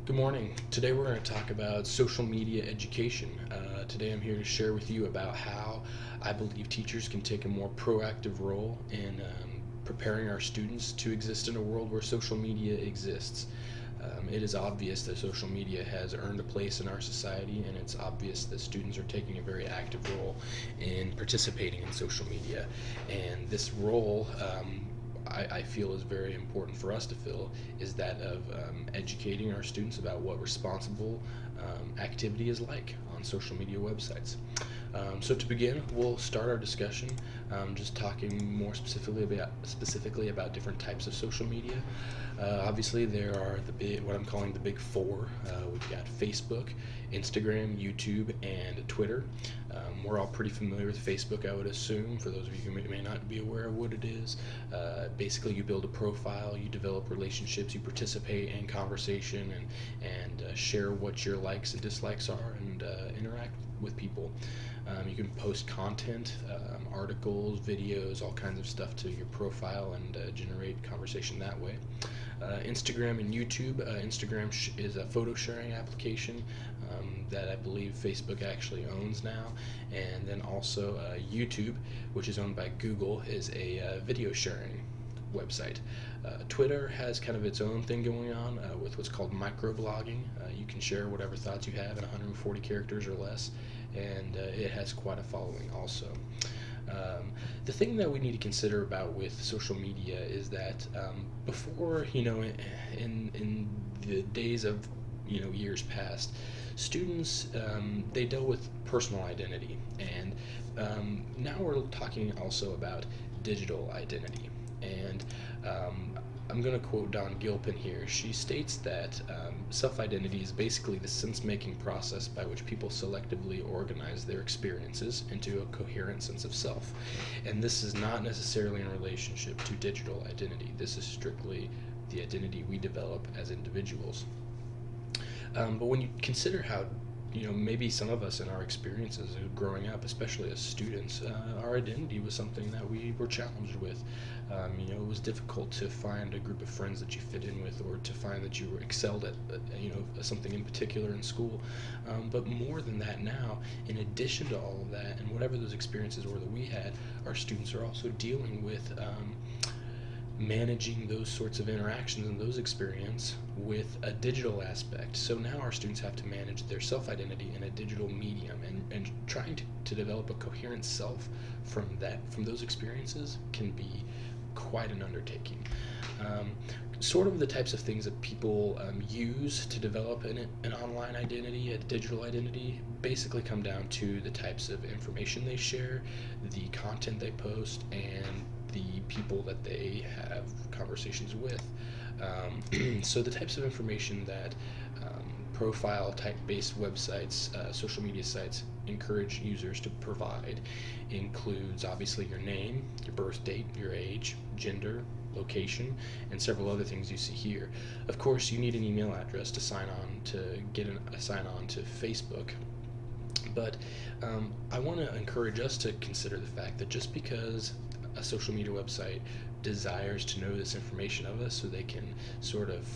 Good morning. Today we're going to talk about social media education. Today I'm here to share with you about how I believe teachers can take a more proactive role in preparing our students to exist in a world where social media exists. It is obvious that social media has earned a place in our society, and it's obvious that students are taking a very active role in participating in social media. And this role, I feel is very important for us to fill, is that of educating our students about what responsible activity is like on social media websites. So to begin, we'll start our discussion just talking more specifically about different types of social media. Obviously, there are what I'm calling the big four. We've got Facebook, Instagram, YouTube, and Twitter. We're all pretty familiar with Facebook, I would assume. For those of you who may not be aware of what it is, basically you build a profile, you develop relationships, you participate in conversation, and share what your likes and dislikes are, and interact with people. You can post content, articles, videos, all kinds of stuff to your profile, and generate conversation that way. Instagram and YouTube. Instagram is a photo sharing application that I believe Facebook actually owns now, and then also YouTube, which is owned by Google, is a video sharing website. Twitter has kind of its own thing going on with what's called microblogging. You can share whatever thoughts you have in 140 characters or less, and it has quite a following also. The thing that we need to consider about with social media is that before, in the days of years past, students they dealt with personal identity, and now we're talking also about digital identity. And I'm going to quote Dawn Gilpin here. She states that self-identity is basically the sense-making process by which people selectively organize their experiences into a coherent sense of self. And this is not necessarily in relationship to digital identity. This is strictly the identity we develop as individuals. But when you consider how maybe some of us in our experiences of growing up, especially as students, our identity was something that we were challenged with. It was difficult to find a group of friends that you fit in with, or to find that you were excelled at, something in particular in school. But more than that now, in addition to all of that, and whatever those experiences were that we had, our students are also dealing with managing those sorts of interactions and those experiences with a digital aspect. So now our students have to manage their self-identity in a digital medium, and trying to develop a coherent self from those experiences can be quite an undertaking. Sort of the types of things that people use to develop an online identity, a digital identity, basically come down to the types of information they share, the content they post, and the people that they have conversations with. So the types of information that profile type based websites, social media sites encourage users to provide includes obviously your name, your birth date, your age, gender, location, and several other things you see here. Of course, you need an email address to sign on to sign on to Facebook. But I want to encourage us to consider the fact that just because a social media website desires to know this information of us so they can sort of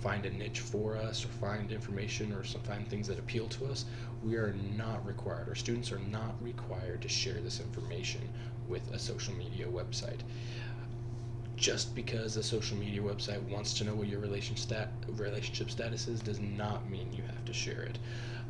find a niche for us, or find information, or find things that appeal to us, we are not required, or students are not required to share this information with a social media website. Just because a social media website wants to know what your relationship status is does not mean you have to share it.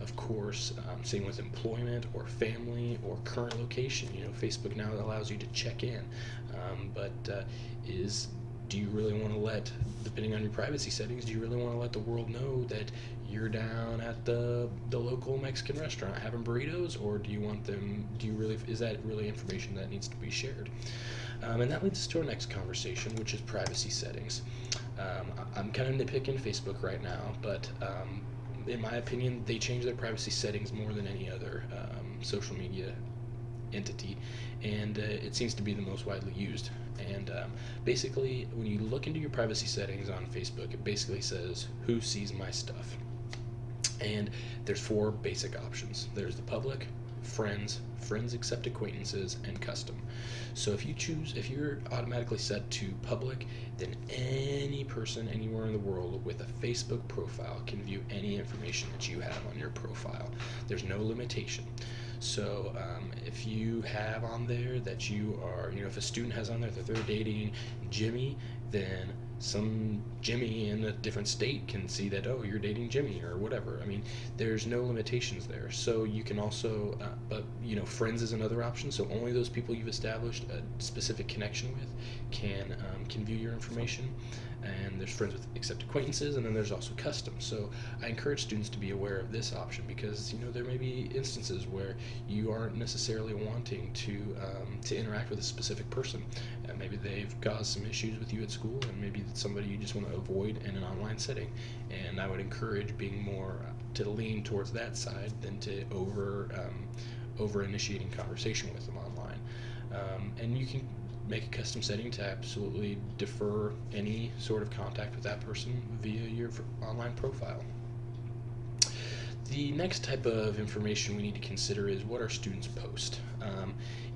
Of course, same with employment or family or current location. Facebook now allows you to check in, but do you really want to let, depending on your privacy settings, do you really want to let the world know that you're down at the local Mexican restaurant having burritos, or is that really information that needs to be shared? And that leads us to our next conversation, which is privacy settings. I'm kind of nitpicking Facebook right now, but in my opinion, they change their privacy settings more than any other social media entity, and it seems to be the most widely used. And basically, when you look into your privacy settings on Facebook, it basically says, who sees my stuff? And there's four basic options. There's the public, friends, friends accept acquaintances, and custom. So if you're automatically set to public, then any person anywhere in the world with a Facebook profile can view any information that you have on your profile. There's no limitation. So if you have on there that you are, if a student has on there that they're dating Jimmy, then some Jimmy in a different state can see that, oh, you're dating Jimmy or whatever. I mean, there's no limitations there. So you can also, but friends is another option. So only those people you've established a specific connection with can view your information. And there's friends with accept acquaintances, and then there's also custom. So I encourage students to be aware of this option because there may be instances where you aren't necessarily wanting to interact with a specific person. Maybe they've caused some issues with you at school, and maybe it's somebody you just want to avoid in an online setting. And I would encourage being more to lean towards that side than to over initiating conversation with them online. And you can make a custom setting to absolutely defer any sort of contact with that person via your online profile. The next type of information we need to consider is what our students post,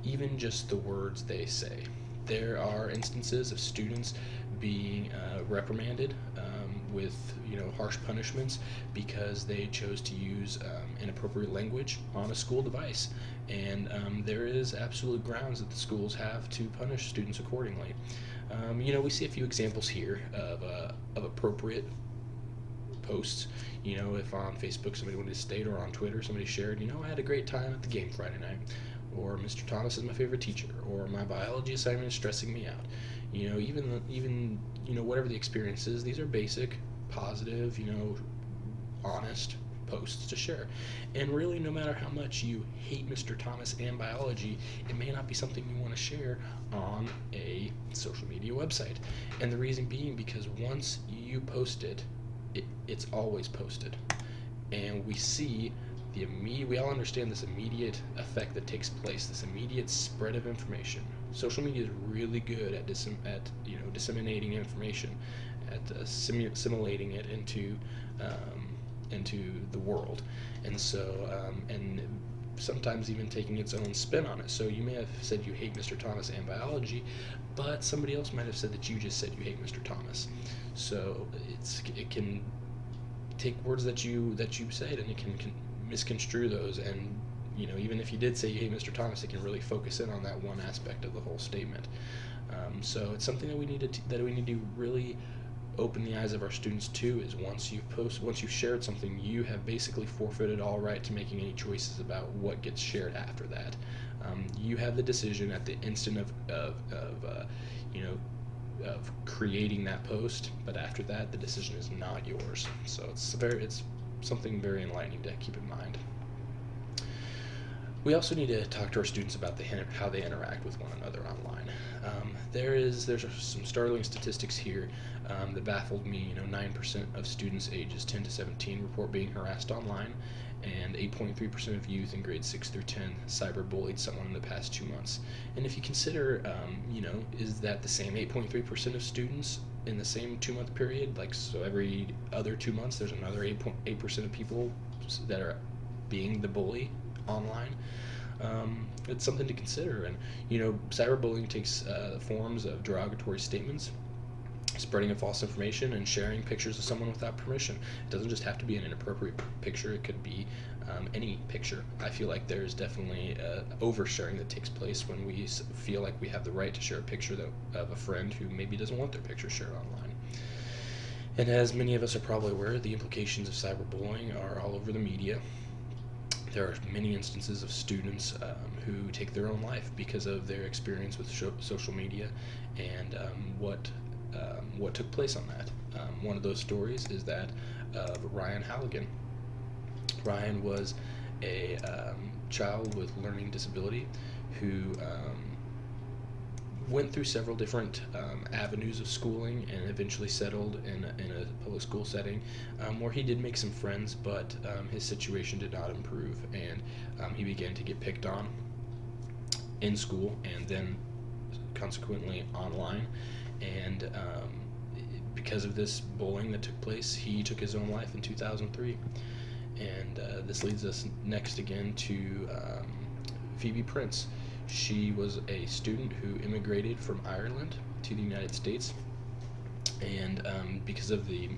even just the words they say. There are instances of students being reprimanded with harsh punishments because they chose to use inappropriate language on a school device, and there is absolute grounds that the schools have to punish students accordingly. We see a few examples here of appropriate posts. If on Facebook somebody wanted to state, or on Twitter somebody shared, I had a great time at the game Friday night, or Mr. Thomas is my favorite teacher, or my biology assignment is stressing me out. Even whatever the experience is, these are basic, positive, honest posts to share. And really, no matter how much you hate Mr. Thomas and biology, it may not be something you want to share on a social media website. And the reason being because once you post it, it's always posted. And we all understand this immediate effect that takes place, this immediate spread of information. Social media is really good at disseminating information, at assimilating it into the world, and so and sometimes even taking its own spin on it. So you may have said you hate Mr. Thomas and biology, but somebody else might have said that you just said you hate Mr. Thomas. So it can take words that you said, and it can misconstrue those, and even if you did say you hate Mr. Thomas, it can really focus in on that one aspect of the whole statement. So it's something that we need to really open the eyes of our students to, is once you've shared something, you have basically forfeited all right to making any choices about what gets shared after that. You have the decision at the instant of creating that post, but after that, the decision is not yours. So it's something very enlightening to keep in mind. We also need to talk to our students about how they interact with one another online. There's some startling statistics here that baffled me. 9% of students ages 10 to 17 report being harassed online, and 8.3% of youth in grades 6 through 10 cyberbullied someone in the past 2 months. And if you consider, is that the same 8.3% of students in the same 2-month period? So every other 2 months, there's another 8% of people that are being the bully online. It's something to consider. And cyberbullying takes forms of derogatory statements, spreading of false information, and sharing pictures of someone without permission. It doesn't just have to be an inappropriate picture. It could be any picture. I feel like there's definitely oversharing that takes place when we feel like we have the right to share a picture of a friend who maybe doesn't want their picture shared online. And as many of us are probably aware, the implications of cyberbullying are all over the media. There are many instances of students who take their own life because of their experience with social media and what took place on that. One of those stories is that of Ryan Halligan. Ryan was a child with learning disability who went through several different avenues of schooling and eventually settled in a public school setting where he did make some friends, but his situation did not improve, and he began to get picked on in school and then consequently online. And because of this bullying that took place, he took his own life in 2003. And this leads us next again to Phoebe Prince. She was a student who immigrated from Ireland to the United States, and because of the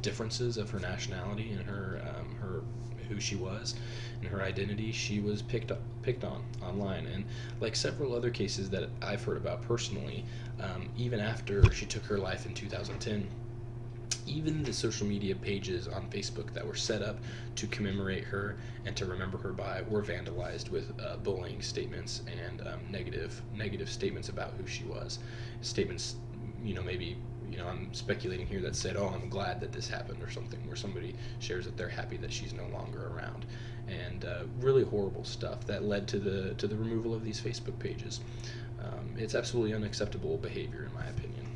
differences of her nationality and her who she was and her identity, she was picked on online. And like several other cases that I've heard about personally, even after she took her life in 2010, even the social media pages on Facebook that were set up to commemorate her and to remember her by were vandalized with bullying statements and negative statements about who she was. Statements, maybe, I'm speculating here, that said, "Oh, I'm glad that this happened," or something, where somebody shares that they're happy that she's no longer around, and really horrible stuff that led to the removal of these Facebook pages. It's absolutely unacceptable behavior, in my opinion.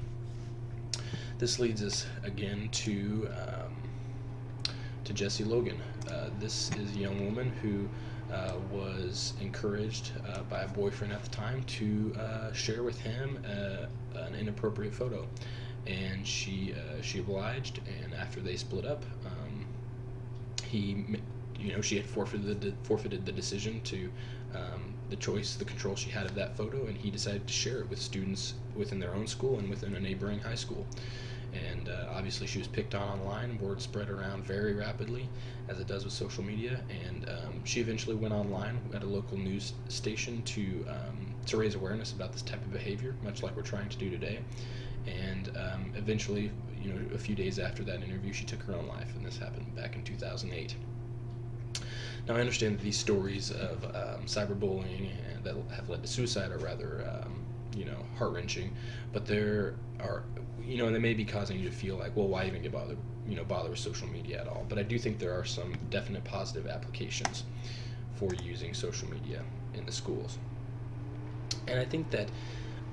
This leads us again to Jessie Logan. This is a young woman who was encouraged by a boyfriend at the time to share with him an inappropriate photo, and she obliged. And after they split up, she had forfeited the decision to the control she had of that photo, and he decided to share it with students within their own school and within a neighboring high school. And obviously she was picked on online. Word spread around very rapidly, as it does with social media, and she eventually went online at a local news station to raise awareness about this type of behavior, much like we're trying to do today. And eventually, a few days after that interview, she took her own life, and this happened back in 2008. Now, I understand that these stories of cyberbullying and that have led to suicide are rather, heart-wrenching, but there are, and they may be causing you to feel like, well, why even get bother with social media at all? But I do think there are some definite positive applications for using social media in the schools. And I think that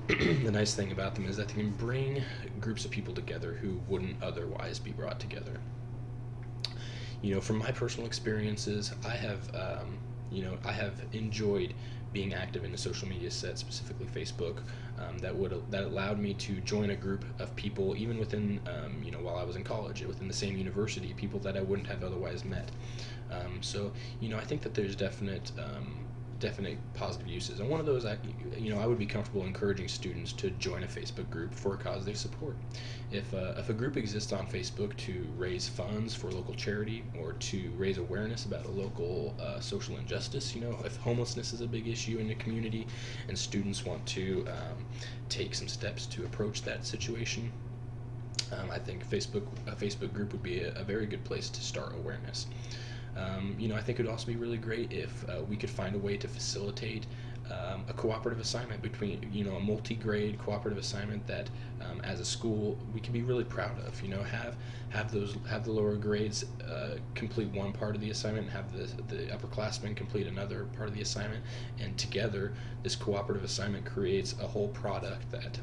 the nice thing about them is that they can bring groups of people together who wouldn't otherwise be brought together. From my personal experiences, I have enjoyed being active in the social media set, specifically Facebook, that allowed me to join a group of people, even within, while I was in college, within the same university, people that I wouldn't have otherwise met. So I think that there's definite positive uses, and one of those, I would be comfortable encouraging students to join a Facebook group for a cause they support. If a group exists on Facebook to raise funds for a local charity, or to raise awareness about a local social injustice, if homelessness is a big issue in the community and students want to take some steps to approach that situation, I think a Facebook group would be a very good place to start awareness. I think it would also be really great if we could find a way to facilitate a cooperative assignment between, a multi-grade cooperative assignment that, as a school, we can be really proud of. Have the lower grades complete one part of the assignment, and have the upperclassmen complete another part of the assignment, and together, this cooperative assignment creates a whole product that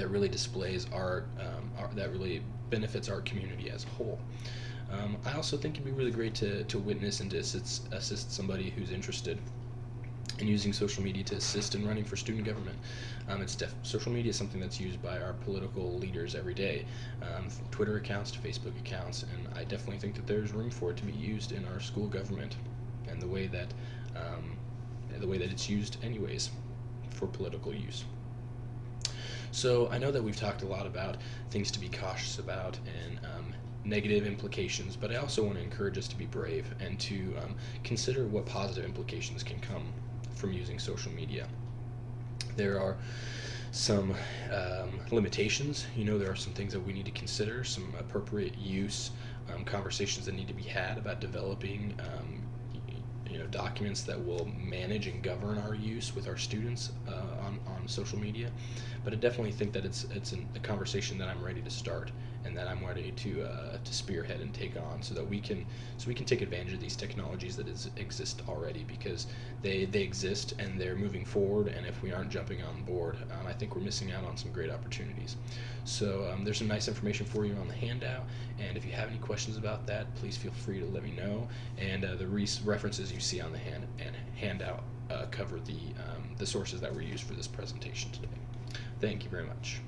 really displays that really benefits our community as a whole. I also think it'd be really great to witness and to assist somebody who's interested in using social media to assist in running for student government. Social media is something that's used by our political leaders every day, from Twitter accounts to Facebook accounts, and I definitely think that there's room for it to be used in our school government, and the way that it's used anyways for political use. So I know that we've talked a lot about things to be cautious about and negative implications, but I also want to encourage us to be brave and to consider what positive implications can come from using social media. There are some limitations. There are some things that we need to consider, some appropriate use, conversations that need to be had about developing documents that will manage and govern our use with our students on social media. But I definitely think that it's a conversation that I'm ready to start, and that I'm ready to spearhead and take on, so we can take advantage of these technologies that exist already, because they exist and they're moving forward. And if we aren't jumping on board, I think we're missing out on some great opportunities. So there's some nice information for you on the handout, and if you have any questions about that, please feel free to let me know. And the references you see on the handout cover the sources that were used for this presentation today. Thank you very much.